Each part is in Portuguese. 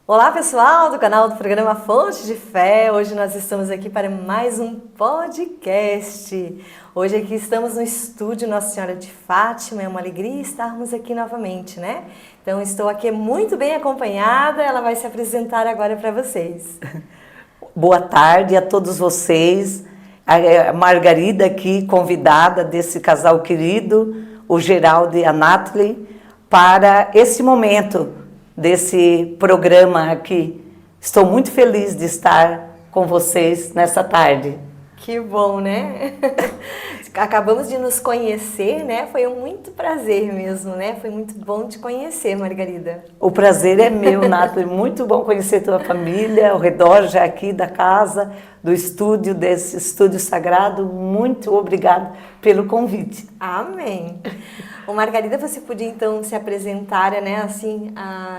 Olá pessoal do canal do programa Fonte de Fé, hoje nós estamos aqui para mais um podcast. Hoje aqui estamos no estúdio Nossa Senhora de Fátima, é uma alegria estarmos aqui novamente, né? Então estou aqui muito bem acompanhada, ela vai se apresentar agora para vocês. Boa tarde a todos vocês, a Margarida aqui, convidada desse casal querido, o Geraldo e a Nathalie, para esse momento desse programa aqui. Estou muito feliz de estar com vocês nessa tarde. Que bom, né? Acabamos de nos conhecer, né? Foi muito prazer mesmo, né? Foi muito bom te conhecer, Margarida. O prazer é meu, Nathalie. Muito bom conhecer tua família, ao redor já aqui da casa, do estúdio, desse estúdio sagrado. Muito obrigada pelo convite. Amém. Ô Margarida, você podia então se apresentar, né? Assim,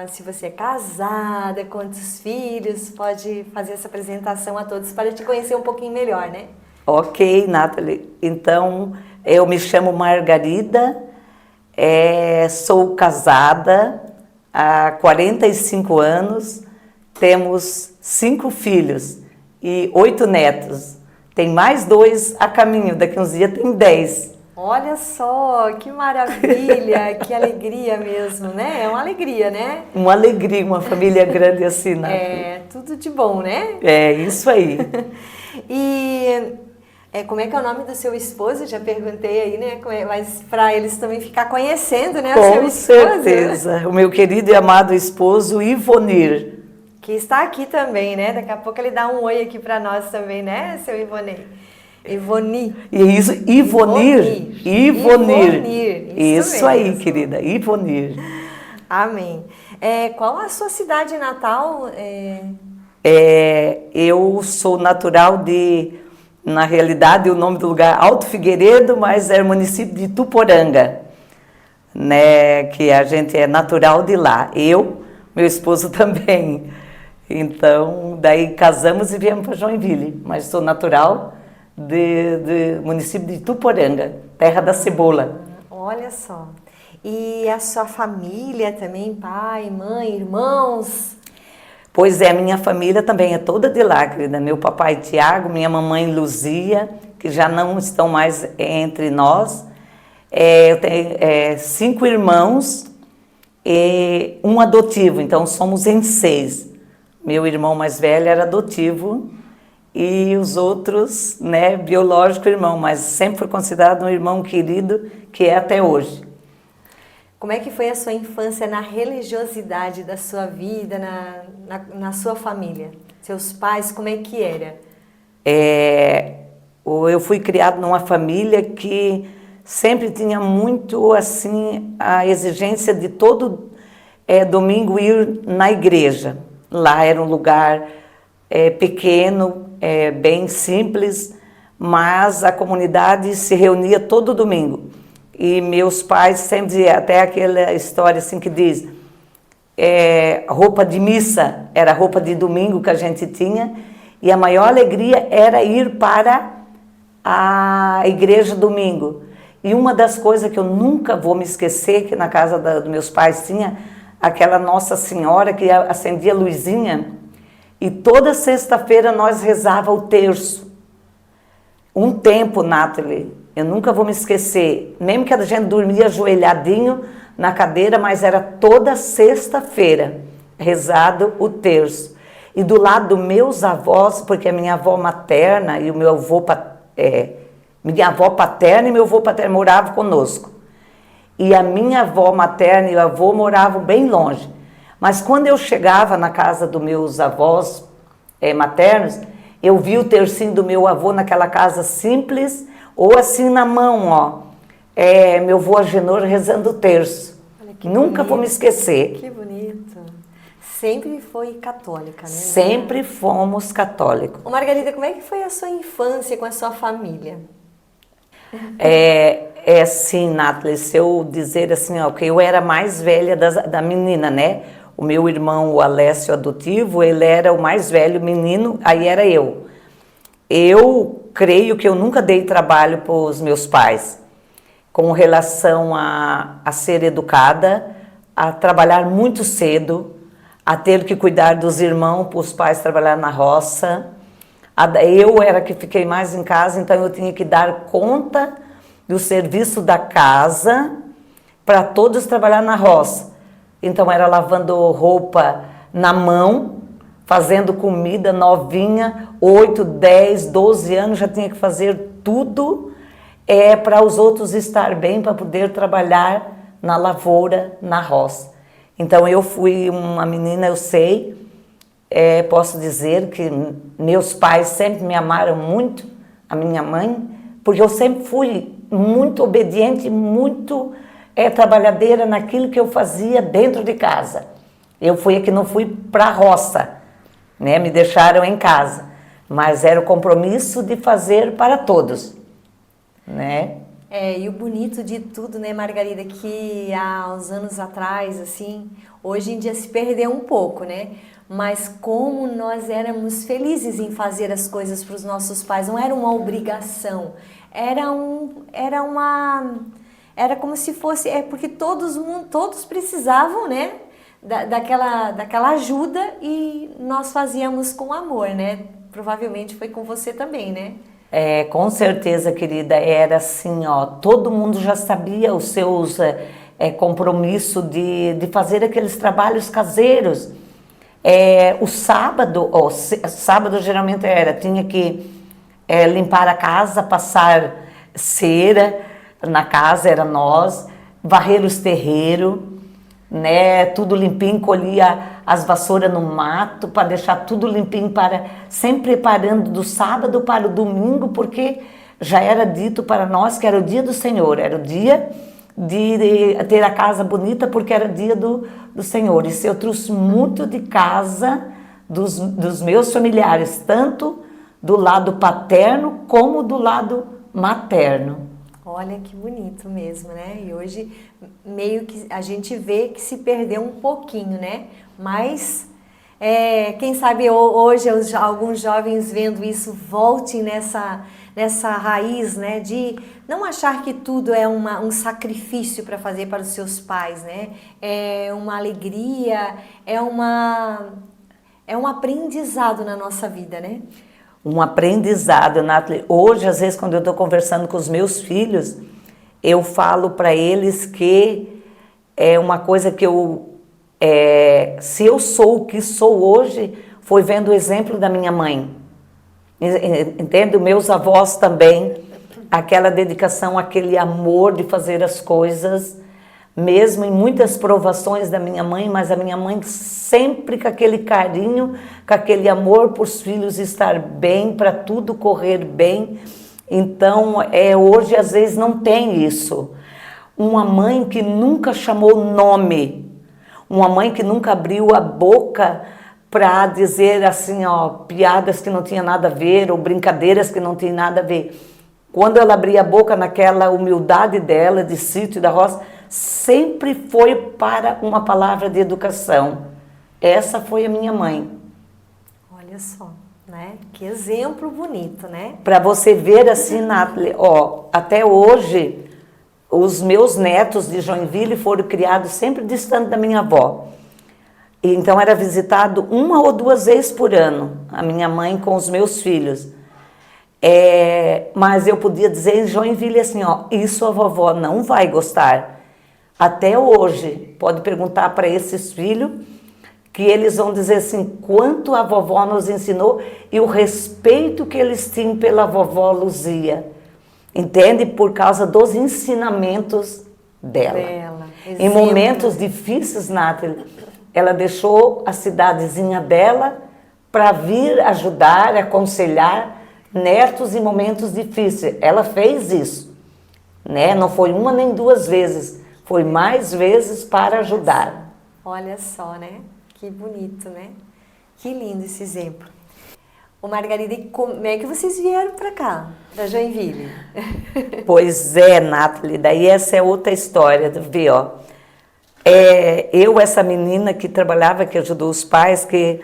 se você é casada, quantos filhos, pode fazer essa apresentação a todos para te conhecer um pouquinho melhor, né? Ok, Nathalie. Então, eu me chamo Margarida, sou casada há 45 anos, temos 5 filhos e 8 netos. Tem mais 2 a caminho, daqui uns dias tem 10. Olha só, que maravilha, que alegria mesmo, né? É uma alegria, né? Uma alegria, uma família grande assim, Nathalie. É, tudo de bom, né? É, isso aí. E como é que é o nome do seu esposo? Eu já perguntei aí, né? Mas para eles também ficar conhecendo, né? O seu Com esposo. certeza. O meu querido e amado esposo, Ivonir. Que está aqui também, né? Daqui a pouco ele dá um oi aqui para nós também, né, seu Ivonir? Ivoni. Isso, Ivonir. Isso mesmo. aí, querida, Ivonir. Amém. Qual a sua cidade natal? Eu sou natural na realidade, o nome do lugar é Alto Figueiredo, mas é o município de Tuporanga, né? Que a gente é natural de lá. Eu, meu esposo também. Então, daí casamos e viemos para Joinville, mas sou natural do município de Tuporanga, terra da cebola. Olha só. E a sua família também, pai, mãe, irmãos? Pois é, minha família também é toda de lá, querida. Meu papai Tiago, minha mamãe Luzia, que já não estão mais entre nós. Eu tenho 5 irmãos e um adotivo, então somos em 6. Meu irmão mais velho era adotivo e os outros, né, biológico irmão, mas sempre foi considerado um irmão querido, que é até hoje. Como é que foi a sua infância na religiosidade da sua vida, na sua família? Seus pais, como é que era? Eu fui criado numa família que sempre tinha muito, assim, a exigência de todo domingo ir na igreja. Lá era um lugar pequeno, bem simples, mas a comunidade se reunia todo domingo. E meus pais sempre diziam, até aquela história assim que diz, roupa de missa era roupa de domingo que a gente tinha, e a maior alegria era ir para a igreja domingo. E uma das coisas que eu nunca vou me esquecer, que na casa dos meus pais tinha aquela Nossa Senhora que acendia luzinha, e toda sexta-feira nós rezava o terço. Um tempo, Nathalie, eu nunca vou me esquecer, mesmo que a gente dormia ajoelhadinho na cadeira, mas era toda sexta-feira rezado o terço. E do lado dos meus avós, porque a minha avó materna e o meu avô, minha avó paterna e meu avô paterno moravam conosco. E a minha avó materna e o avô moravam bem longe. Mas quando eu chegava na casa dos meus avós maternos, eu vi o tercinho do meu avô naquela casa simples, ou assim na mão, ó. Meu avô Agenor rezando o terço. Nunca vou me esquecer. Que bonito. Sempre foi católica, né? Sempre fomos católicos. Ô Margarida, como é que foi a sua infância com a sua família? Assim, Nathalie, se eu dizer assim, ó, que eu era mais velha da menina, né? O meu irmão, o Alessio adotivo, ele era o mais velho menino, aí era eu. Eu creio que eu nunca dei trabalho para os meus pais, com relação a ser educada, a trabalhar muito cedo, a ter que cuidar dos irmãos, para os pais trabalhar na roça. Eu era que fiquei mais em casa, então eu tinha que dar conta do serviço da casa para todos trabalhar na roça. Então era lavando roupa na mão, fazendo comida novinha, 8, 10, 12 anos, já tinha que fazer tudo para os outros estar bem, para poder trabalhar na lavoura, na roça. Então eu fui uma menina, eu sei, posso dizer que meus pais sempre me amaram muito, a minha mãe, porque eu sempre fui muito obediente, muito trabalhadeira naquilo que eu fazia dentro de casa. Eu fui a que não fui para a roça, né? Me deixaram em casa, mas era o compromisso de fazer para todos, né? E o bonito de tudo, né, Margarida, que há uns anos atrás, assim, hoje em dia se perdeu um pouco, né? Mas como nós éramos felizes em fazer as coisas para os nossos pais, não era uma obrigação, era como se fosse, porque todos precisavam, né, daquela ajuda e nós fazíamos com amor, né? Provavelmente foi com você também, né? Com certeza, querida, era assim, ó, todo mundo já sabia os seus compromissos de fazer aqueles trabalhos caseiros. O sábado, sábado geralmente tinha que limpar a casa, passar cera na casa, era nós, varrer os terreiros, né, tudo limpinho, colhia as vassouras no mato para deixar tudo limpinho, sempre preparando do sábado para o domingo, porque já era dito para nós que era o dia do Senhor, era o dia de ter a casa bonita, porque era dia do Senhor. Isso eu trouxe muito de casa dos meus familiares, tanto do lado paterno como do lado materno. Olha que bonito mesmo, né? E hoje meio que a gente vê que se perdeu um pouquinho, né? Mas quem sabe hoje alguns jovens vendo isso voltem nessa raiz, né? De não achar que tudo é um sacrifício para fazer para os seus pais, né? É uma alegria, é um aprendizado na nossa vida, né? Um aprendizado, Nathalie. Hoje, às vezes, quando eu estou conversando com os meus filhos, eu falo para eles que é uma coisa que se eu sou o que sou hoje, foi vendo o exemplo da minha mãe. Entende? Meus avós também, aquela dedicação, aquele amor de fazer as coisas, mesmo em muitas provações da minha mãe, mas a minha mãe sempre com aquele carinho, com aquele amor para os filhos estar bem, para tudo correr bem. Então, hoje às vezes não tem isso. Uma mãe que nunca chamou nome, uma mãe que nunca abriu a boca para dizer assim, ó, piadas que não tinham nada a ver, ou brincadeiras que não tinham nada a ver. Quando ela abria a boca naquela humildade dela, de sítio, da roça, sempre foi para uma palavra de educação. Essa foi a minha mãe. Olha só, né? Que exemplo bonito, né? Para você ver assim, Nathalie, ó, até hoje, os meus netos de Joinville foram criados sempre distante da minha avó. E então era visitado 1 ou 2 vezes por ano, a minha mãe com os meus filhos. Mas eu podia dizer em Joinville assim, ó, isso a vovó não vai gostar. Até hoje, pode perguntar para esses filhos, que eles vão dizer assim, quanto a vovó nos ensinou e o respeito que eles tinham pela vovó Luzia. Entende? Por causa dos ensinamentos dela. Em momentos difíceis, Nathalie, ela deixou a cidadezinha dela para vir ajudar, aconselhar netos em momentos difíceis. Ela fez isso, né? Não foi 1 nem 2 vezes, foi mais vezes para ajudar. Olha só, né? Que bonito, né? Que lindo esse exemplo. Ô Margarida, como é que vocês vieram para cá, para Joinville? Pois Nathalie, daí essa é outra história, vê, ó. Essa menina que trabalhava, que ajudou os pais, que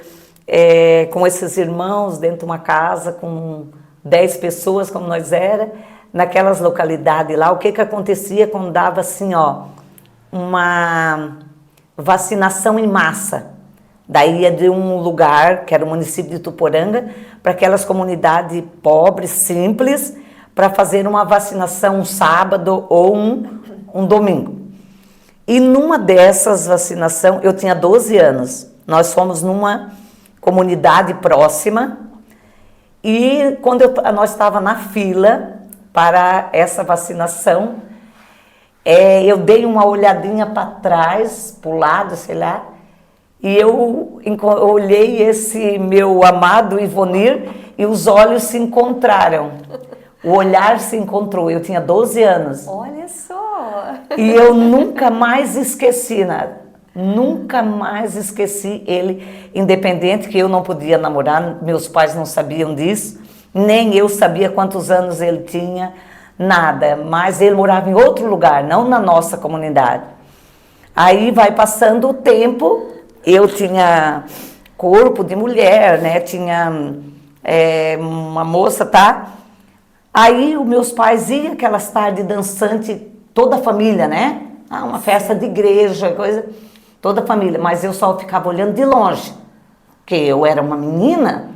com esses irmãos dentro de uma casa, com 10 pessoas, como nós era, naquelas localidades lá, o que acontecia quando dava assim, ó, uma vacinação em massa, Daí ia de um lugar, que era o município de Ituporanga, para aquelas comunidades pobres, simples, para fazer uma vacinação um sábado ou um domingo. E numa dessas vacinações, eu tinha 12 anos, nós fomos numa comunidade próxima, e quando nós estávamos na fila para essa vacinação, eu dei uma olhadinha para trás, para o lado, sei lá, e eu olhei esse meu amado Ivonir e os olhos se encontraram. O olhar se encontrou. Eu tinha 12 anos. Olha só! E eu nunca mais esqueci nada. Nunca mais esqueci ele, independente que eu não podia namorar, meus pais não sabiam disso, nem eu sabia quantos anos ele tinha, nada. Mas ele morava em outro lugar, não na nossa comunidade. Aí vai passando o tempo, eu tinha corpo de mulher, né? Tinha uma moça, tá? Aí os meus pais iam aquelas tardes dançantes, toda a família, né? Uma festa de igreja, coisa, toda a família. Mas eu só ficava olhando de longe, porque eu era uma menina.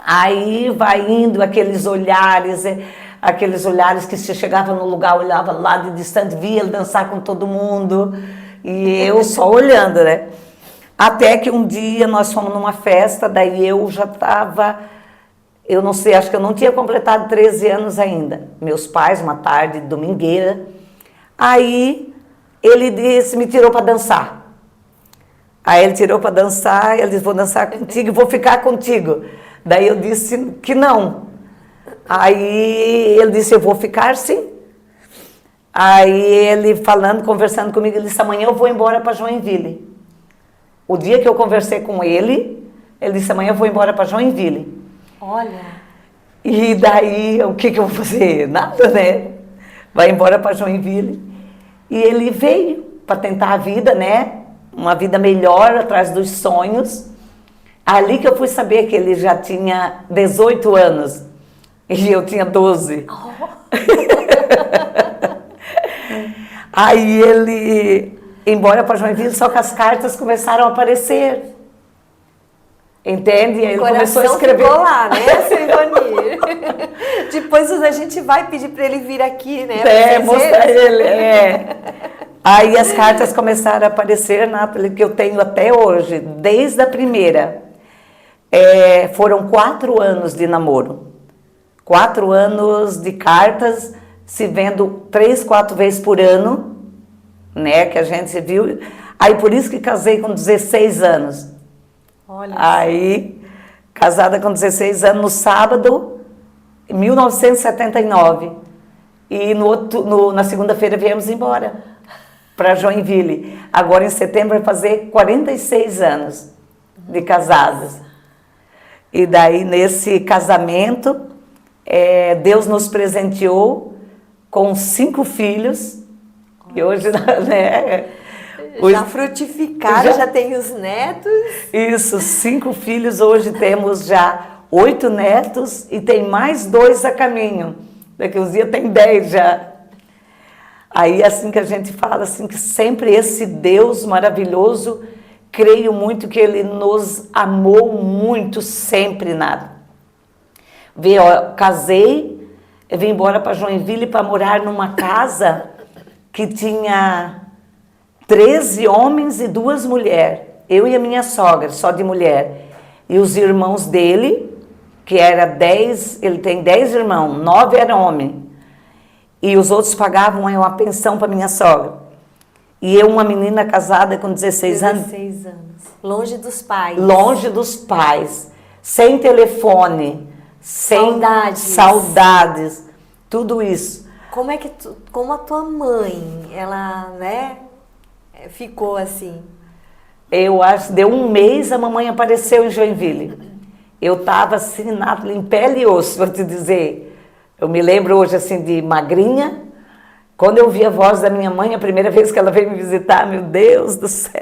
Aí vai indo aqueles olhares que se chegava no lugar, olhava lá de distante, via ele dançar com todo mundo. E eu só olhando, né? Até que um dia nós fomos numa festa, daí eu já estava, eu não sei, acho que eu não tinha completado 13 anos ainda. Meus pais, uma tarde domingueira. Aí ele disse, me tirou para dançar. Aí ele tirou para dançar, ele disse, vou dançar contigo e vou ficar contigo. Daí eu disse que não. Aí ele disse, eu vou ficar sim. Aí ele falando, conversando comigo, ele disse, amanhã eu vou embora para Joinville. O dia que eu conversei com ele disse, amanhã eu vou embora para Joinville. Olha. E daí, o que eu vou fazer? Nada, né? Vai embora para Joinville. E ele veio para tentar a vida, né? Uma vida melhor, atrás dos sonhos. Ali que eu fui saber que ele já tinha 18 anos. E eu tinha 12. Oh. Aí ele, embora para Joinville, só que as cartas começaram a aparecer. Entende? E aí ele começou a escrever. Ficou lá, né, Ivonir? Depois a gente vai pedir para ele vir aqui, né? Mostrar ele. Aí as cartas começaram a aparecer, Nathalie, que eu tenho até hoje, desde a primeira. Foram 4 anos de namoro. 4 anos de cartas, se vendo 3, 4 vezes por ano, né, que a gente se viu. Aí por isso que casei com 16 anos. Olha. Aí, casada com 16 anos no sábado, em 1979. E na segunda-feira viemos embora para Joinville. Agora em setembro vai fazer 46 anos de casados. E daí nesse casamento, Deus nos presenteou com 5 filhos. E hoje, né? Já frutificaram, já tem os netos. Isso, 5 filhos. Hoje temos já 8 netos e tem mais 2 a caminho. Daqui uns dias tem 10 já. Aí assim que a gente fala, assim, que sempre esse Deus maravilhoso, creio muito que Ele nos amou muito, sempre, nada. Vê, ó, casei, eu vim embora para Joinville para morar numa casa que tinha 13 homens e 2 mulheres. Eu e a minha sogra, só de mulher. E os irmãos dele, que era 10, ele tem 10 irmãos, 9 eram homens. E os outros pagavam uma pensão para minha sogra. E eu, uma menina casada com 16 anos. 16 anos. Longe dos pais. Longe dos pais. Sem telefone. Sem saudades. Tudo isso. Como a tua mãe, ela, né, ficou assim? Eu acho que deu um mês, a mamãe apareceu em Joinville. Eu estava assim, em pele e osso, vou te dizer. Eu me lembro hoje assim de magrinha. Quando eu vi a voz da minha mãe, a primeira vez que ela veio me visitar, meu Deus do céu,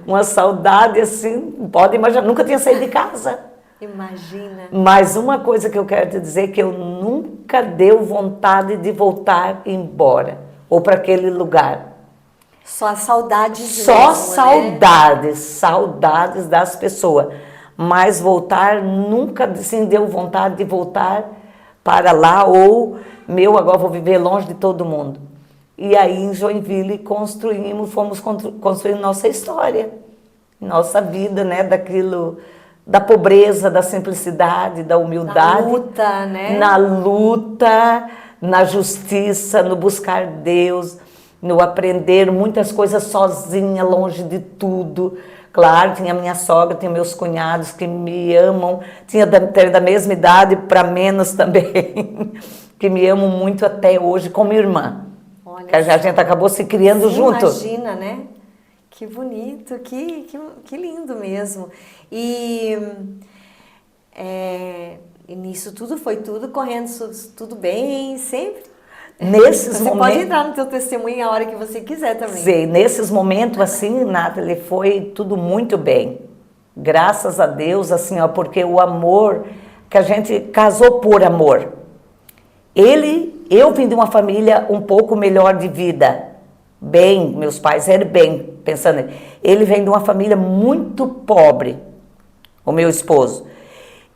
uma saudade assim, pode imaginar, nunca tinha saído de casa. Imagina. Mas uma coisa que eu quero te dizer é que eu nunca deu vontade de voltar embora, ou para aquele lugar. Só as saudades Só mesmo, saudades, saudades das pessoas. Mas voltar, nunca assim, deu vontade de voltar para lá, ou, agora vou viver longe de todo mundo. E aí em Joinville fomos construindo nossa história, nossa vida, né, daquilo, da pobreza, da simplicidade, da humildade. Na luta, né? Na luta, na justiça, no buscar Deus, no aprender muitas coisas sozinha, longe de tudo. Claro, tinha minha sogra, tinha meus cunhados que me amam, tinha da mesma idade para menos também, que me amam muito até hoje como irmã. Olha, que a gente acabou se criando junto. Imagina, né? Que bonito, que lindo mesmo. E nisso tudo foi tudo correndo, tudo bem, sempre? Nesses você momentos, pode entrar no teu testemunho a hora que você quiser também. Sim, nesses momentos assim, Nathalie, foi tudo muito bem. Graças a Deus, assim, ó, porque o amor, que a gente casou por amor. Eu vim de uma família um pouco melhor de vida. Bem, meus pais eram bem, pensando. Ele vem de uma família muito pobre, o meu esposo.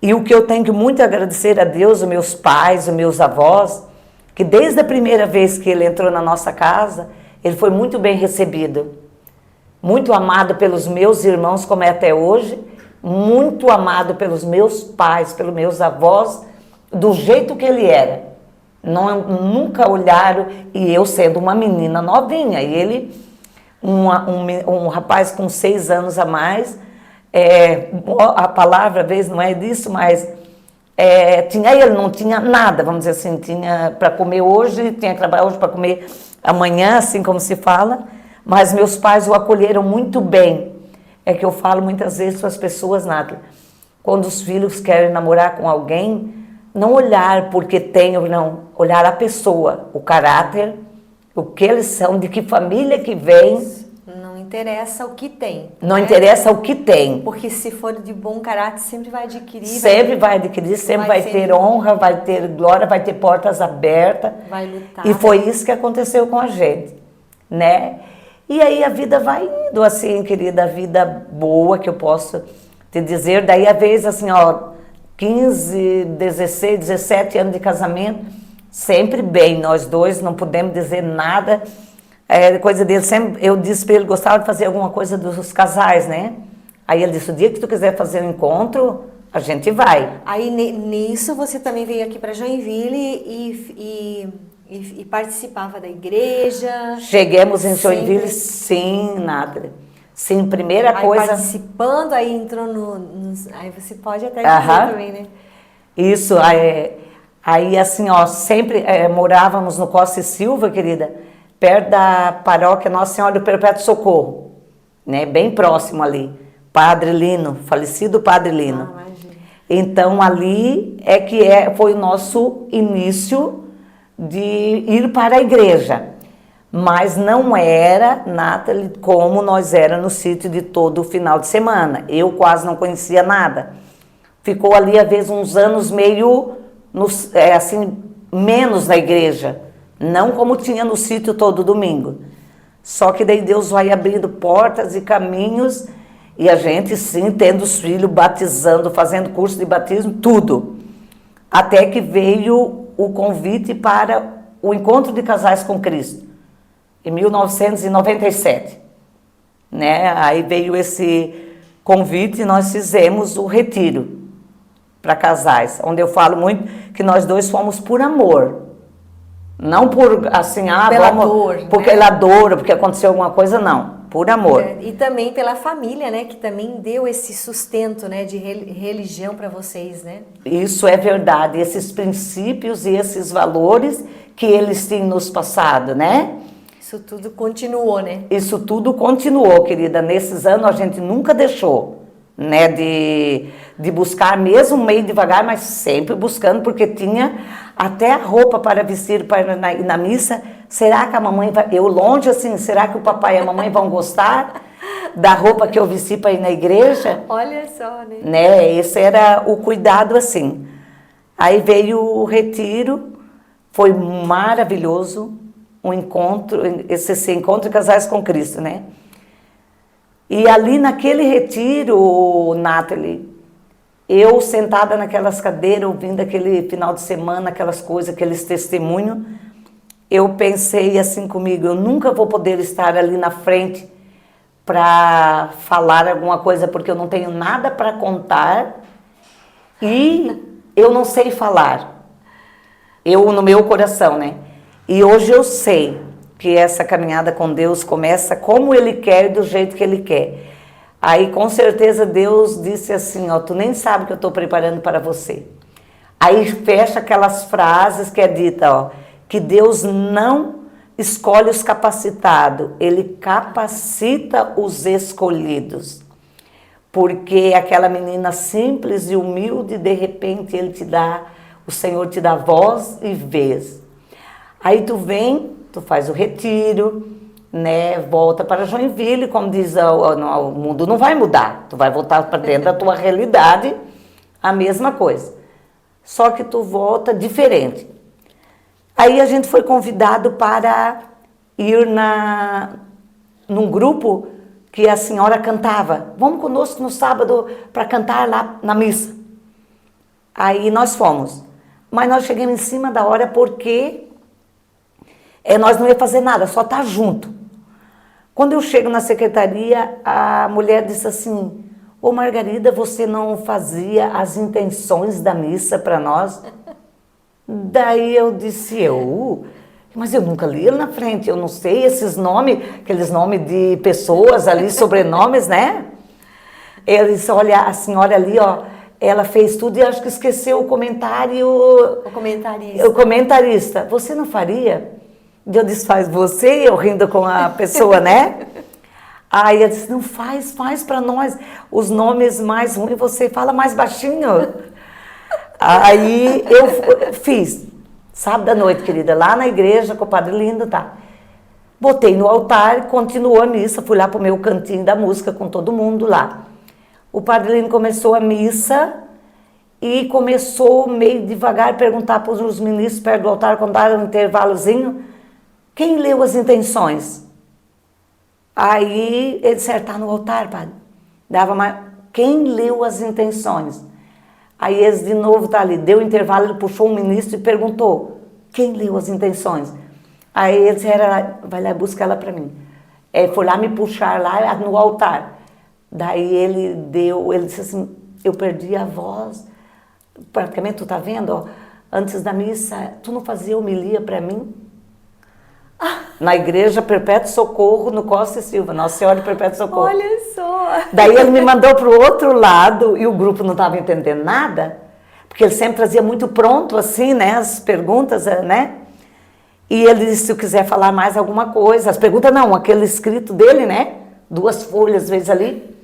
E o que eu tenho que muito agradecer a Deus, os meus pais, os meus avós, que desde a primeira vez que ele entrou na nossa casa, ele foi muito bem recebido. Muito amado pelos meus irmãos, como é até hoje. Muito amado pelos meus pais, pelos meus avós, do jeito que ele era. Nunca olharam, e eu sendo uma menina novinha, e ele, um rapaz com 6 anos a mais, a palavra às vezes não é disso, mas ele não tinha nada, vamos dizer assim, tinha para comer hoje, tinha que trabalhar hoje para comer amanhã, assim como se fala, mas meus pais o acolheram muito bem. É que eu falo muitas vezes para as pessoas, Nathalie, quando os filhos querem namorar com alguém, não olhar porque tem ou não, olhar a pessoa, o caráter, o que eles são, de que família que vem. Não interessa o que tem. Não interessa o que tem. Porque se for de bom caráter, sempre vai adquirir. Sempre vai adquirir, sempre vai ter honra, vai ter glória, vai ter portas abertas. Vai lutar. E foi isso que aconteceu com a gente, né? E aí a vida vai indo assim, querida, a vida boa que eu posso te dizer. Daí a vez assim, ó, 15, 16, 17 anos de casamento, sempre bem, nós dois, não podemos dizer nada, coisa dele, sempre, eu disse para ele, gostava de fazer alguma coisa dos casais, né? Aí ele disse, o dia que tu quiser fazer um encontro, a gente vai. Aí nisso você também veio aqui para Joinville e participava da igreja? Chegamos em Joinville, sim, Nathalie. Sim, primeira coisa... Participando, aí entrou aí você pode até dizer também, né? Isso, aí assim, ó, sempre morávamos no Costa e Silva, querida, perto da paróquia Nossa Senhora do Perpétuo Socorro, né? Bem próximo ali. Padre Lino, falecido Padre Lino. Imagina. Então ali foi o nosso início de ir para a igreja. Mas não era, Nathalie, como nós era no sítio de todo o final de semana. Eu quase não conhecia nada. Ficou ali, às vezes, uns anos meio, assim, menos na igreja. Não como tinha no sítio todo domingo. Só que daí Deus vai abrindo portas e caminhos, e a gente, sim, tendo os filhos, batizando, fazendo curso de batismo, tudo. Até que veio o convite para o Encontro de Casais com Cristo. Em 1997, né? Aí veio esse convite e nós fizemos o retiro para casais, onde eu falo muito que nós dois fomos por amor, não por assim, pela vamos, dor, porque né? ela dor, porque aconteceu alguma coisa, não, por amor. E também pela família, né? Que também deu esse sustento, né? De religião para vocês, né? Isso é verdade, esses princípios e esses valores que eles têm nos passado, né? Isso tudo continuou, né? Isso tudo continuou, querida. Nesses anos a gente nunca deixou, né, de buscar, mesmo meio devagar, mas sempre buscando, porque tinha até a roupa para vestir para ir na missa. Será que a mamãe vai... Eu longe assim, será que o papai e a mamãe vão gostar da roupa que eu vesti para ir na igreja? Olha só, né? Esse era o cuidado assim. Aí veio o retiro, foi maravilhoso. um encontro, esse encontro de casais com Cristo, né? E ali naquele retiro, Nathalie, eu sentada naquelas cadeiras, ouvindo aquele final de semana, aquelas coisas, aqueles testemunhos, eu pensei assim comigo, eu nunca vou poder estar ali na frente para falar alguma coisa, porque eu não tenho nada para contar e eu não sei falar. Eu no meu coração, né? E hoje eu sei que essa caminhada com Deus começa como Ele quer, do jeito que Ele quer. Aí com certeza Deus disse assim, ó, tu nem sabe o que eu estou preparando para você. Aí fecha aquelas frases que é dita, ó, que Deus não escolhe os capacitados, Ele capacita os escolhidos. Porque aquela menina simples e humilde, de repente o Senhor te dá voz e vez. Aí tu vem, tu faz o retiro, né, volta para Joinville, como diz o mundo não vai mudar, tu vai voltar para dentro da tua realidade, a mesma coisa. Só que tu volta diferente. Aí a gente foi convidado para ir num grupo que a senhora cantava. Vamos conosco no sábado para cantar lá na missa. Aí nós fomos. Mas nós chegamos em cima da hora porque nós não ia fazer nada, só estar junto. Quando eu chego na secretaria, a mulher disse assim, ô Margarida, você não fazia as intenções da missa para nós? Daí eu disse, mas eu nunca li ele na frente, eu não sei esses nomes, aqueles nomes de pessoas ali, sobrenomes, né? Ele disse, olha, a senhora ali, ó, ela fez tudo e acho que esqueceu o comentário... O comentarista. O comentarista. Você não faria? Eu disse, faz você, eu rindo com a pessoa, né? Aí eu disse, não faz para nós. Os nomes mais ruins, você fala mais baixinho. Aí eu fiz, sábado à noite, querida, lá na igreja com o Padre Lindo, tá? Botei no altar, continuou a missa, fui lá pro meu cantinho da música com todo mundo lá. O Padre Lindo começou a missa e começou meio devagar a perguntar para os ministros perto do altar, quando dava um intervalozinho, quem leu as intenções? Aí ele disse, tá no altar, padre. Dava mais, quem leu as intenções? Aí eles de novo tá ali, deu intervalo, ele puxou um ministro e perguntou, quem leu as intenções? Aí ele disse, vai lá buscar ela para mim. Foi lá me puxar lá no altar. Daí ele disse assim, eu perdi a voz, praticamente tu tá vendo, ó, antes da missa, tu não fazia homilia para mim? Na igreja Perpétuo Socorro, no Costa e Silva, Nossa Senhora de Perpétuo Socorro. Olha só! Daí ele me mandou para o outro lado e o grupo não estava entendendo nada, porque ele sempre trazia muito pronto assim, né, as perguntas, né? E ele disse, se eu quiser falar mais alguma coisa, as perguntas não, aquele escrito dele, né? 2 folhas, às vezes ali.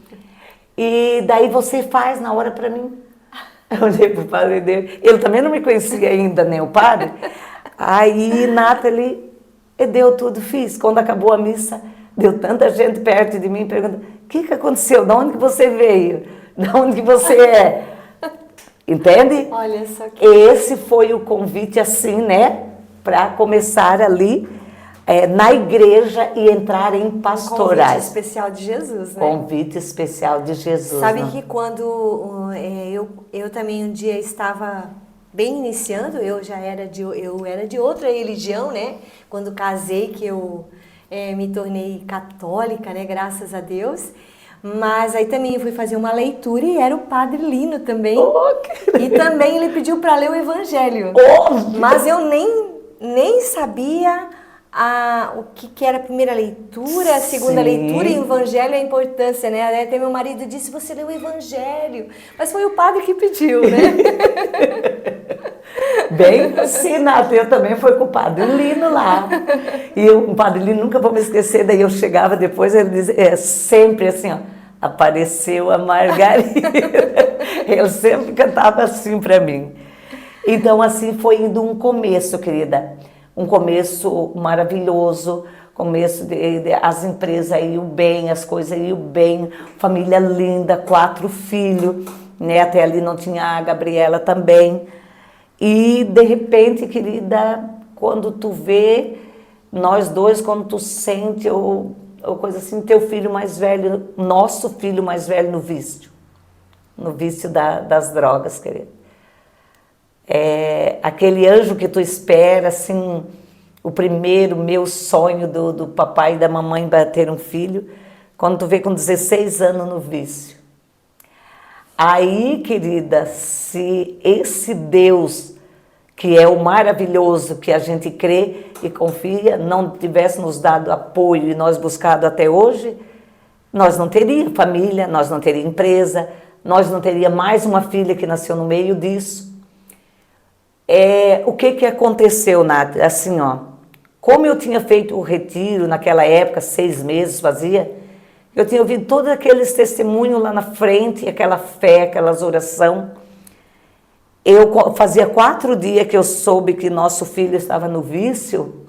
E daí você faz na hora para mim. Eu olhei para o padre dele, ele também não me conhecia ainda, né, o padre. Aí, Nathalie... E deu tudo, fiz. Quando acabou a missa, deu tanta gente perto de mim perguntando, o que aconteceu? De onde que você veio? De onde que você é? Entende? Olha só que... Esse foi o convite assim, né? Para começar ali na igreja e entrar em pastorais. Convite especial de Jesus, né? Convite especial de Jesus. Sabe, né? que quando eu também um dia estava... bem iniciando, eu era de outra religião, né? Quando casei, que eu me tornei católica, né? Graças a Deus. Mas aí também eu fui fazer uma leitura e era o Padre Lino também. E também ele pediu para ler o Evangelho. Mas eu nem sabia o que era a primeira leitura, a segunda leitura e o Evangelho, a importância, né? Até meu marido disse, você leu o Evangelho. Mas foi o padre que pediu, né? Bem ensinado, eu também fui com o Padre Lino lá. E o Padre Lino, nunca vou me esquecer, daí eu chegava depois, ele dizia, sempre assim, ó, apareceu a Margarida. Ele sempre cantava assim para mim. Então assim foi indo um começo, querida. Um começo maravilhoso, começo as empresas iam bem, as coisas iam bem, família linda, 4 filhos, né? Até ali não tinha a Gabriela também. E de repente, querida, quando tu vê, nós dois, quando tu sente, ou coisa assim, teu filho mais velho, nosso filho mais velho no vício das drogas, querido. Aquele anjo que tu espera, assim, o primeiro meu sonho do papai e da mamãe para ter um filho, quando tu vê com 16 anos no vício. Aí, querida, se esse Deus, que é o maravilhoso que a gente crê e confia, não tivesse nos dado apoio e nós buscado até hoje, nós não teríamos família, nós não teríamos empresa, nós não teríamos mais uma filha que nasceu no meio disso. O que aconteceu, Nath? Assim, ó, como eu tinha feito o retiro naquela época, 6 meses fazia, eu tinha ouvido todos aqueles testemunhos lá na frente, aquela fé, aquelas orações. Eu fazia 4 dias que eu soube que nosso filho estava no vício,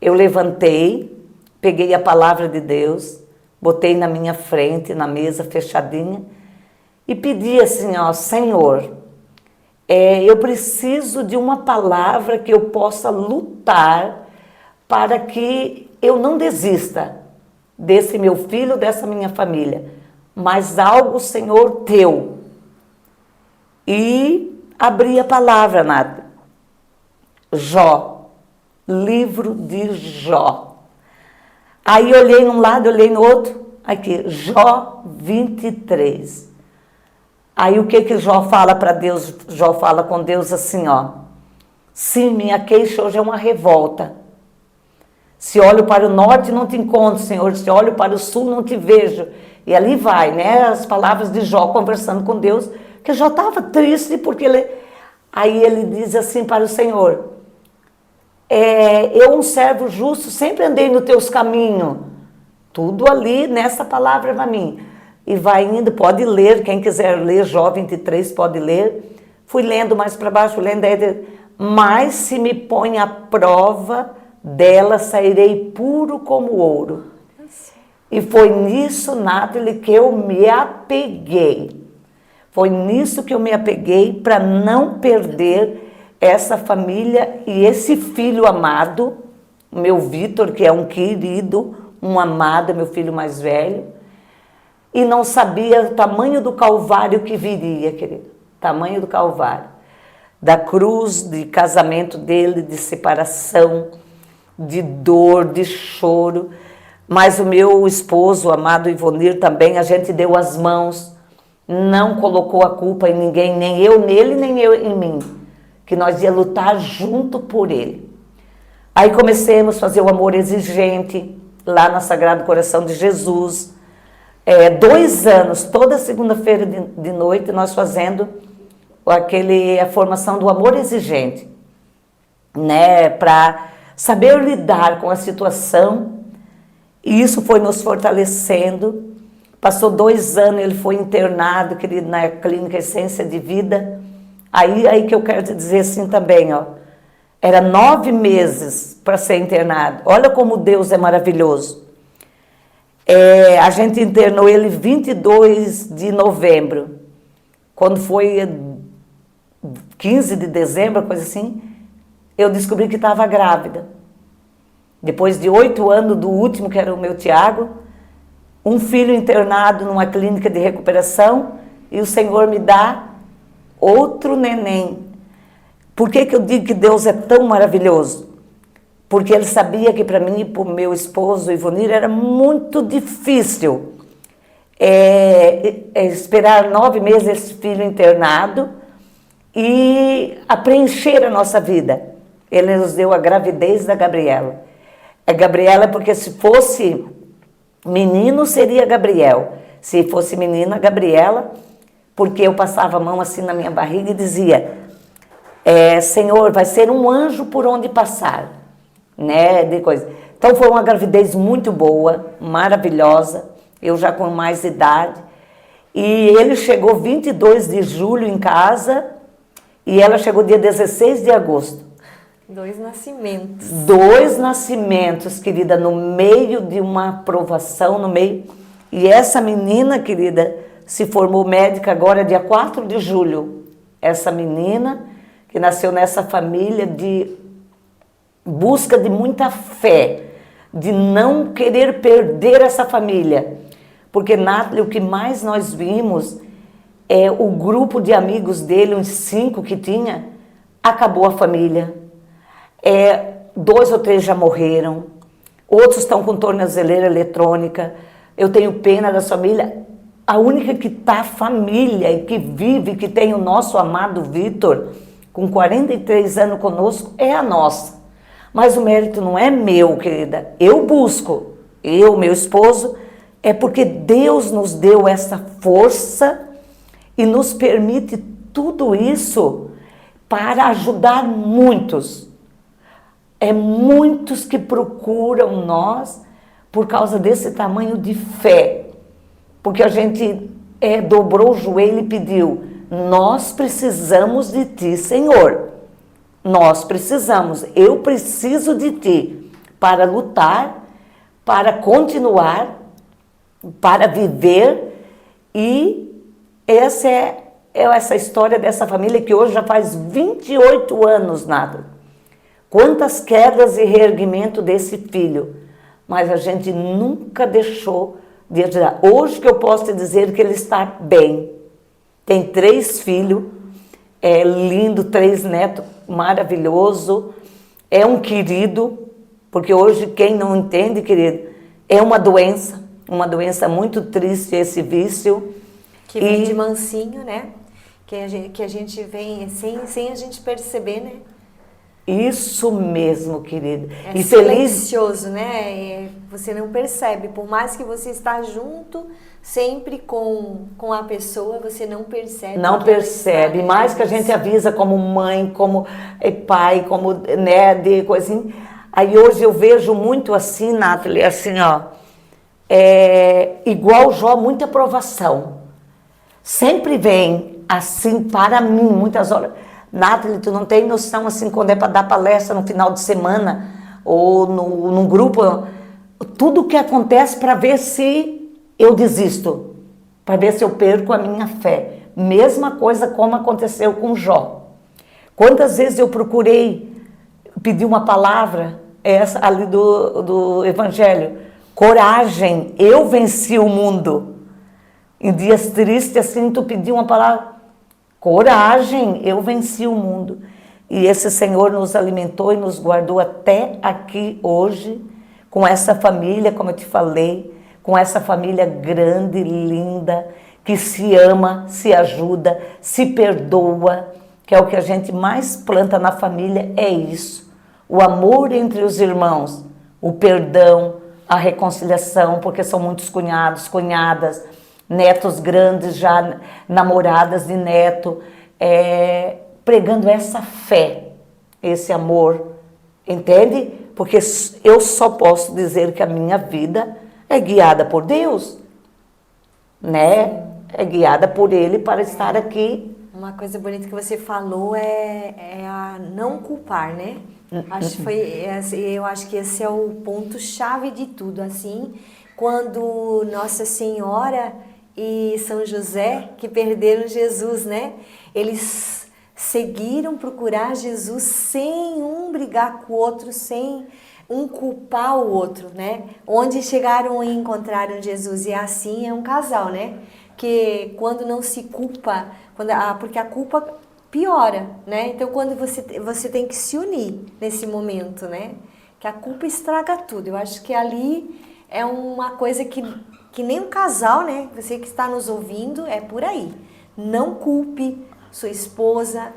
eu levantei, peguei a palavra de Deus, botei na minha frente, na mesa fechadinha, e pedi assim, ó, Senhor, eu preciso de uma palavra que eu possa lutar para que eu não desista desse meu filho, dessa minha família, mas algo, Senhor, teu. E abri a palavra, Nada. Jó, livro de Jó. Aí olhei num lado, olhei no outro, aqui, Jó 23. Aí o que Jó fala para Deus? Jó fala com Deus assim, ó. Sim, minha queixa hoje é uma revolta. Se olho para o norte, não te encontro, Senhor. Se olho para o sul, não te vejo. E ali vai, né? As palavras de Jó conversando com Deus, que Jó estava triste porque aí ele diz assim para o Senhor, eu, um servo justo, sempre andei nos teus caminhos. Tudo ali nessa palavra para mim. E vai indo, pode ler, quem quiser ler, Jó 23 pode ler. Fui lendo mais para baixo, lendo, mas se me põe à prova, dela sairei puro como ouro. E foi nisso, Nathalie, que eu me apeguei. Foi nisso que eu me apeguei para não perder essa família e esse filho amado, meu Vitor, que é um querido, um amado, meu filho mais velho. E não sabia o tamanho do calvário que viria, querido. Tamanho do calvário. Da cruz, de casamento dele, de separação, de dor, de choro, mas o meu esposo, o amado Ivonir, também, a gente deu as mãos, não colocou a culpa em ninguém, nem eu nele, nem eu em mim, que nós ia lutar junto por ele. Aí comecemos a fazer o amor exigente, lá no Sagrado Coração de Jesus, 2 anos, toda segunda-feira de noite, nós fazendo a formação do amor exigente, né, para saber lidar com a situação, e isso foi nos fortalecendo. Passou 2 anos, ele foi internado, querido, na clínica Essência de Vida. Aí que eu quero te dizer assim também, ó, era 9 meses para ser internado. Olha como Deus é maravilhoso. A gente internou ele 22 de novembro. Quando foi 15 de dezembro, coisa assim, eu descobri que estava grávida. Depois de 8 anos do último, que era o meu Tiago, um filho internado numa clínica de recuperação, e o Senhor me dá outro neném. Por que eu digo que Deus é tão maravilhoso? Porque Ele sabia que para mim e para o meu esposo, Ivonir, era muito difícil esperar 9 meses esse filho internado e a preencher a nossa vida. Ele nos deu a gravidez da Gabriela. A Gabriela, porque se fosse menino, seria Gabriel. Se fosse menina, Gabriela, porque eu passava a mão assim na minha barriga e dizia, Senhor, vai ser um anjo por onde passar, né, de coisa. Então foi uma gravidez muito boa, maravilhosa, eu já com mais idade, e ele chegou 22 de julho em casa, e ela chegou dia 16 de agosto. 2 nascimentos. 2 nascimentos, querida, no meio de uma aprovação, no meio. E essa menina, querida, se formou médica agora, dia 4 de julho. Essa menina que nasceu nessa família de busca de muita fé, de não querer perder essa família. Porque, Nathalie, o que mais nós vimos é o grupo de amigos dele, uns 5 que tinha, acabou a família. 2 ou 3 já morreram, outros estão com tornozeleira eletrônica. Eu tenho pena da família. A única que está família e que vive, que tem o nosso amado Vitor, com 43 anos conosco, é a nossa. Mas o mérito não é meu, querida. Eu busco, meu esposo, é porque Deus nos deu essa força e nos permite tudo isso para ajudar muitos. Muitos que procuram nós por causa desse tamanho de fé. Porque a gente dobrou o joelho e pediu: nós precisamos de ti, Senhor. Nós precisamos, eu preciso de ti para lutar, para continuar, para viver. E essa é essa história dessa família que hoje já faz 28 anos, nada. Quantas quedas e reerguimento desse filho, mas a gente nunca deixou de ajudar. Hoje que eu posso te dizer que ele está bem. Tem 3 filhos, lindo, 3 netos, maravilhoso. É um querido, porque hoje quem não entende, querido, é uma doença muito triste esse vício. Que vem de mansinho, né? Que a gente vem sem a gente perceber, né? Isso mesmo, querida. E silencioso, né? Você não percebe, por mais que você está junto sempre com a pessoa, você não percebe. Não percebe, mais que a gente avisa como mãe, como pai, como, né, de coisinha. Aí hoje eu vejo muito assim, Nathalie, assim, ó, igual Jó, muita aprovação. Sempre vem assim para mim, muitas horas. Nathalie, tu não tem noção, assim, quando é para dar palestra no final de semana ou num grupo, tudo que acontece para ver se eu desisto, para ver se eu perco a minha fé. Mesma coisa como aconteceu com Jó. Quantas vezes eu procurei pedir uma palavra, essa ali do Evangelho, coragem, eu venci o mundo. Em dias tristes, assim, tu pediu uma palavra, coragem, eu venci o mundo. E esse Senhor nos alimentou e nos guardou até aqui hoje, com essa família, como eu te falei, com essa família grande, linda, que se ama, se ajuda, se perdoa, que é o que a gente mais planta na família, é isso. O amor entre os irmãos, o perdão, a reconciliação, porque são muitos cunhados, cunhadas, netos grandes já, namoradas de neto, pregando essa fé, esse amor, entende? Porque eu só posso dizer que a minha vida é guiada por Deus, né? É guiada por Ele para estar aqui. Uma coisa bonita que você falou é a não culpar, né? Eu acho que esse é o ponto-chave de tudo, assim, quando Nossa Senhora e São José, que perderam Jesus, né? Eles seguiram procurar Jesus sem um brigar com o outro, sem um culpar o outro, né? Onde chegaram e encontraram Jesus. E assim é um casal, né? Que quando não se culpa, porque a culpa piora, né? Então quando você tem que se unir nesse momento, né? Que a culpa estraga tudo. Eu acho que ali é uma coisa que nem um casal, né? Você que está nos ouvindo, é por aí. Não culpe sua esposa,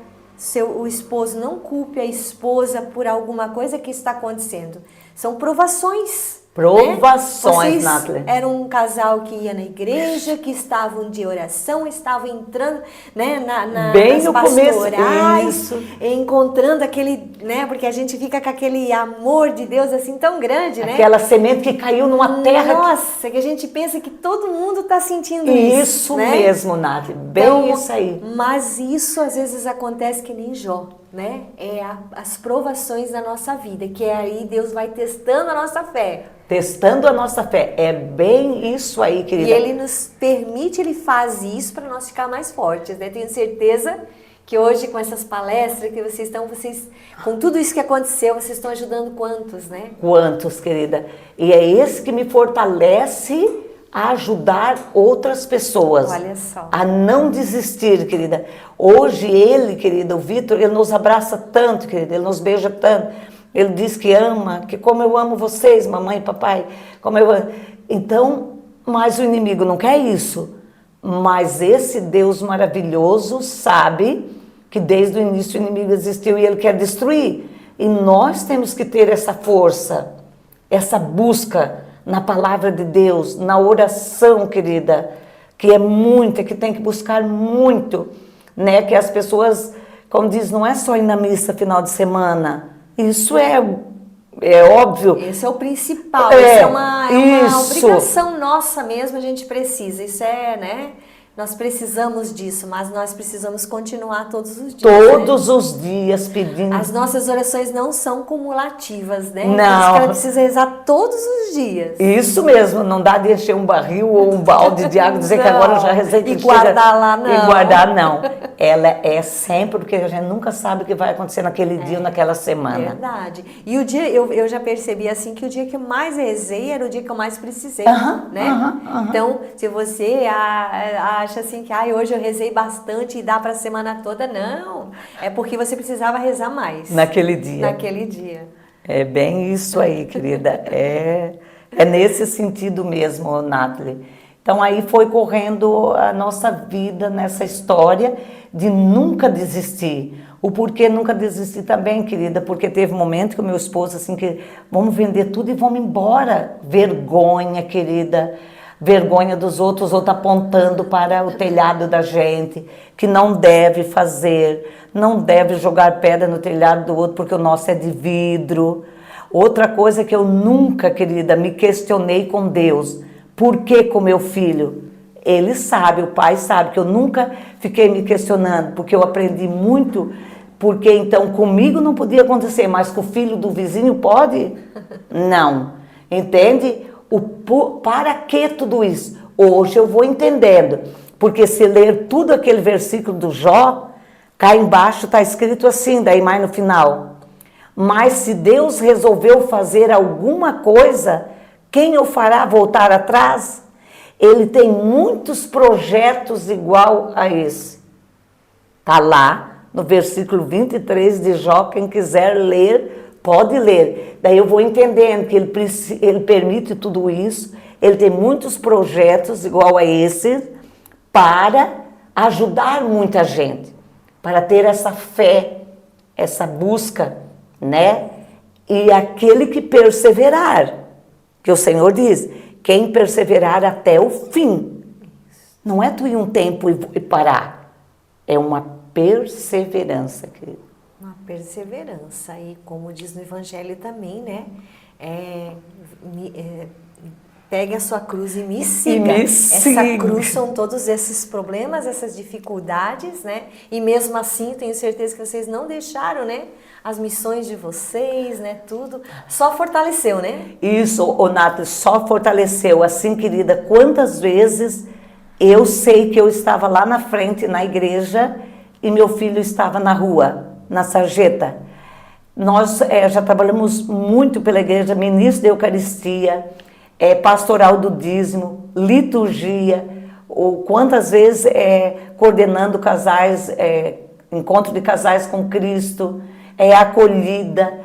o esposo, não culpe a esposa por alguma coisa que está acontecendo. São provações. Provações, né? Nathalie. Era um casal que ia na igreja, que estavam de oração, estavam entrando, né, bem nas no pastorais, começo, encontrando aquele, né, porque a gente fica com aquele amor de Deus assim tão grande, né? Aquela semente que caiu numa terra. Nossa, que a gente pensa que todo mundo está sentindo isso, né? Mesmo, Nathalie, bem então, isso aí. Mas isso às vezes acontece que nem Jó, né? As provações da nossa vida, que aí Deus vai testando a nossa fé. Testando a nossa fé, é bem isso aí, querida. E Ele nos permite, Ele faz isso para nós ficar mais fortes, né? Tenho certeza que hoje com essas palestras que vocês estão, com tudo isso que aconteceu, vocês estão ajudando quantos, né? Quantos, querida? E é esse que me fortalece a ajudar outras pessoas. Olha só. A não desistir, querida. Hoje ele, querida, o Vitor, ele nos abraça tanto, querida, ele nos beija tanto. Ele diz que ama, que como eu amo vocês, mamãe e papai, como eu amo. Então, mas o inimigo não quer isso. Mas esse Deus maravilhoso sabe que desde o início o inimigo existiu e ele quer destruir. E nós temos que ter essa força, essa busca na palavra de Deus, na oração, querida, que é muita, que tem que buscar muito, né? Que as pessoas, como diz, não é só ir na missa final de semana. Isso é óbvio. Esse é o principal, isso é uma obrigação nossa mesmo, a gente precisa. Isso é, né? Nós precisamos disso, mas nós precisamos continuar todos os dias. Todos os dias pedindo. As nossas orações não são cumulativas, né? Não. Então, ela precisa rezar todos os dias. Isso mesmo, não dá de encher um barril ou um balde de água e dizer que agora eu já rezei. E guardar lá, não. E guardar, não. Ela é sempre, porque a gente nunca sabe o que vai acontecer naquele dia ou naquela semana. Verdade. E o dia, eu já percebi assim, que o dia que eu mais rezei era o dia que eu mais precisei, né? Então, se você acha assim que hoje eu rezei bastante e dá para a semana toda, não. É porque você precisava rezar mais. Naquele dia. Naquele dia. É bem isso aí, querida. É nesse sentido mesmo, Nathalie. Então aí foi correndo a nossa vida nessa história de nunca desistir. O porquê nunca desistir também, querida, porque teve um momento que o meu esposo assim que vamos vender tudo e vamos embora. Vergonha, querida. Vergonha dos outros apontando para o telhado da gente, que não deve fazer, não deve jogar pedra no telhado do outro porque o nosso é de vidro. Outra coisa que eu nunca, querida, me questionei com Deus, por que com meu filho? Ele sabe, o pai sabe que eu nunca fiquei me questionando, porque eu aprendi muito, porque então comigo não podia acontecer, mas com o filho do vizinho pode? Não, entende? Para que tudo isso? Hoje eu vou entendendo, porque se ler tudo aquele versículo do Jó, cá embaixo está escrito assim, daí mais no final. Mas se Deus resolveu fazer alguma coisa, quem o fará voltar atrás? Ele tem muitos projetos igual a esse. Está lá no versículo 23 de Jó, quem quiser ler, pode ler. Daí eu vou entendendo que ele permite tudo isso, ele tem muitos projetos igual a esse para ajudar muita gente, para ter essa fé, essa busca, né? E aquele que perseverar, que o Senhor diz, quem perseverar até o fim. Não é tu ir um tempo e parar, é uma perseverança, querido. Uma perseverança, e como diz no Evangelho também, né? Pegue a sua cruz e me siga. Essa cruz são todos esses problemas, essas dificuldades, né? E mesmo assim, tenho certeza que vocês não deixaram, né? As missões de vocês, né? Tudo. Só fortaleceu, né? Isso, Nathalie, só fortaleceu. Assim, querida, quantas vezes eu sei que eu estava lá na frente, na igreja, e meu filho estava na rua, na sarjeta. Nós já trabalhamos muito pela igreja, ministro da Eucaristia, pastoral do dízimo, liturgia, ou quantas vezes coordenando casais, encontro de casais com Cristo, acolhida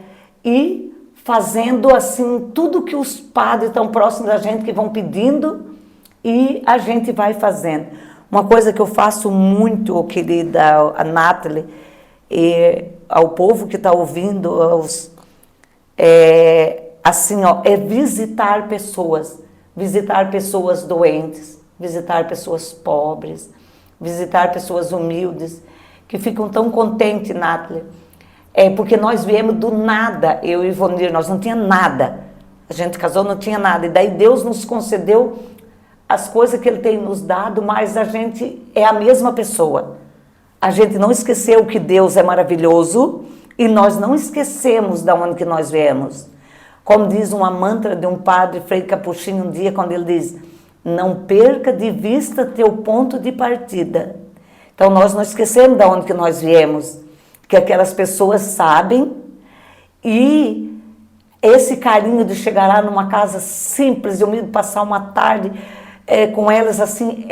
e fazendo assim tudo que os padres tão próximos da gente que vão pedindo e a gente vai fazendo. Uma coisa que eu faço muito, querida a Nathalie, ao povo que está ouvindo, assim, visitar pessoas doentes, visitar pessoas pobres, visitar pessoas humildes, que ficam tão contentes, Nathalie. Porque nós viemos do nada, eu e Ivonir, nós não tinha nada. A gente casou, não tinha nada. E daí Deus nos concedeu as coisas que Ele tem nos dado, mas a gente é a mesma pessoa. A gente não esqueceu que Deus é maravilhoso e nós não esquecemos de onde que nós viemos. Como diz uma mantra de um padre, Frei Capuchinho, um dia, quando ele diz: não perca de vista teu ponto de partida. Então nós não esquecemos de onde que nós viemos, que aquelas pessoas sabem, e esse carinho de chegar lá numa casa simples, eu me passar uma tarde com elas assim,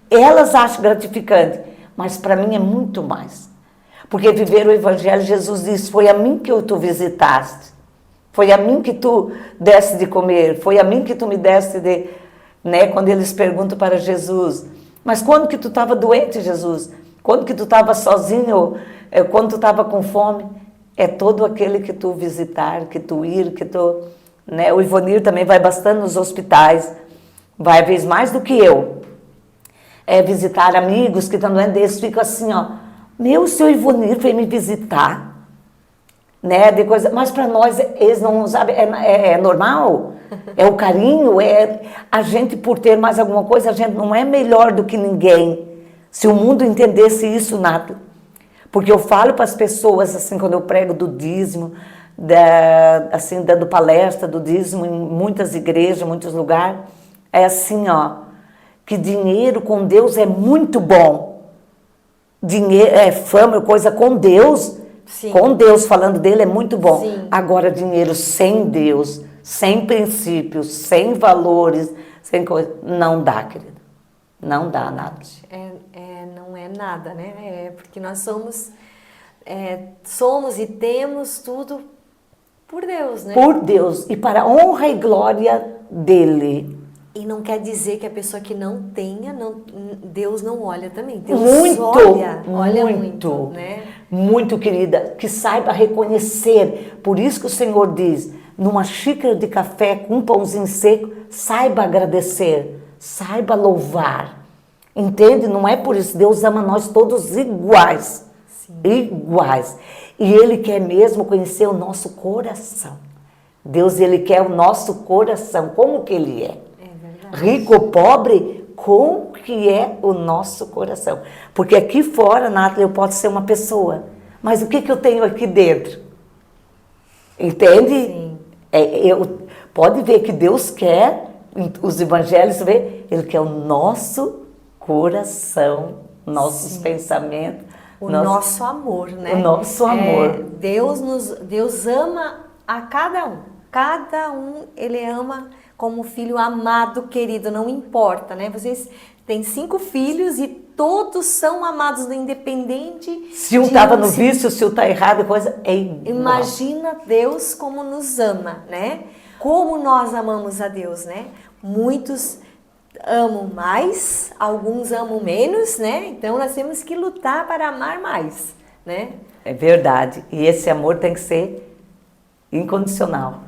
elas acham gratificante, mas para mim é muito mais. Porque viver o Evangelho, Jesus disse, foi a mim que tu visitaste, foi a mim que tu deste de comer, foi a mim que tu me deste de... Né, quando eles perguntam para Jesus, mas quando que tu estava doente, Jesus? Quando que tu estava sozinho? Quando tu estava com fome? É todo aquele que tu visitar, que tu ir, que tu... Né, o Ivonir também vai bastante nos hospitais, vai vez mais do que eu. Visitar amigos que estão doentes, eles ficam assim, ó, meu, seu Ivonir veio me visitar, né, de coisa, mas para nós, eles não sabem, é normal, é o carinho, a gente por ter mais alguma coisa, a gente não é melhor do que ninguém. Se o mundo entendesse isso, nada. Porque eu falo para as pessoas, assim, quando eu prego do dízimo, assim, dando palestra do dízimo em muitas igrejas, muitos lugares, é assim, ó, que dinheiro com Deus é muito bom. Dinheiro, fama, coisa com Deus, sim, com Deus, falando dele, é muito bom. Sim. Agora, dinheiro sem Deus, sem princípios, sem valores, sem coisa, não dá, querida. Não dá nada. Não é nada, né? Porque nós somos e temos tudo por Deus, né? Por Deus, e para a honra e glória dele. E não quer dizer que a pessoa que não tenha, Deus não olha também. Deus olha muito, né? Muito, querida, que saiba reconhecer. Por isso que o Senhor diz, numa xícara de café com um pãozinho seco, saiba agradecer, saiba louvar. Entende? Não é por isso. Deus ama nós todos iguais. Sim. Iguais. E Ele quer mesmo conhecer o nosso coração. Deus, Ele quer o nosso coração. Como que Ele é? Rico ou pobre, como que é o nosso coração? Porque aqui fora, Nathalie, eu posso ser uma pessoa, mas o que eu tenho aqui dentro? Entende? Sim. Pode ver que Deus quer, os evangelhos, Ele quer o nosso coração, nossos Sim. pensamentos. O nosso amor, né? O nosso amor. Deus ama a cada um. Cada um, Ele ama como filho amado, querido, não importa, né? Vocês têm 5 filhos e todos são amados, independente... Se um estava no vício, se um está errado, coisa é igual. Imagina Deus como nos ama, né? Como nós amamos a Deus, né? Muitos amam mais, alguns amam menos, né? Então nós temos que lutar para amar mais, né? É verdade. E esse amor tem que ser incondicional.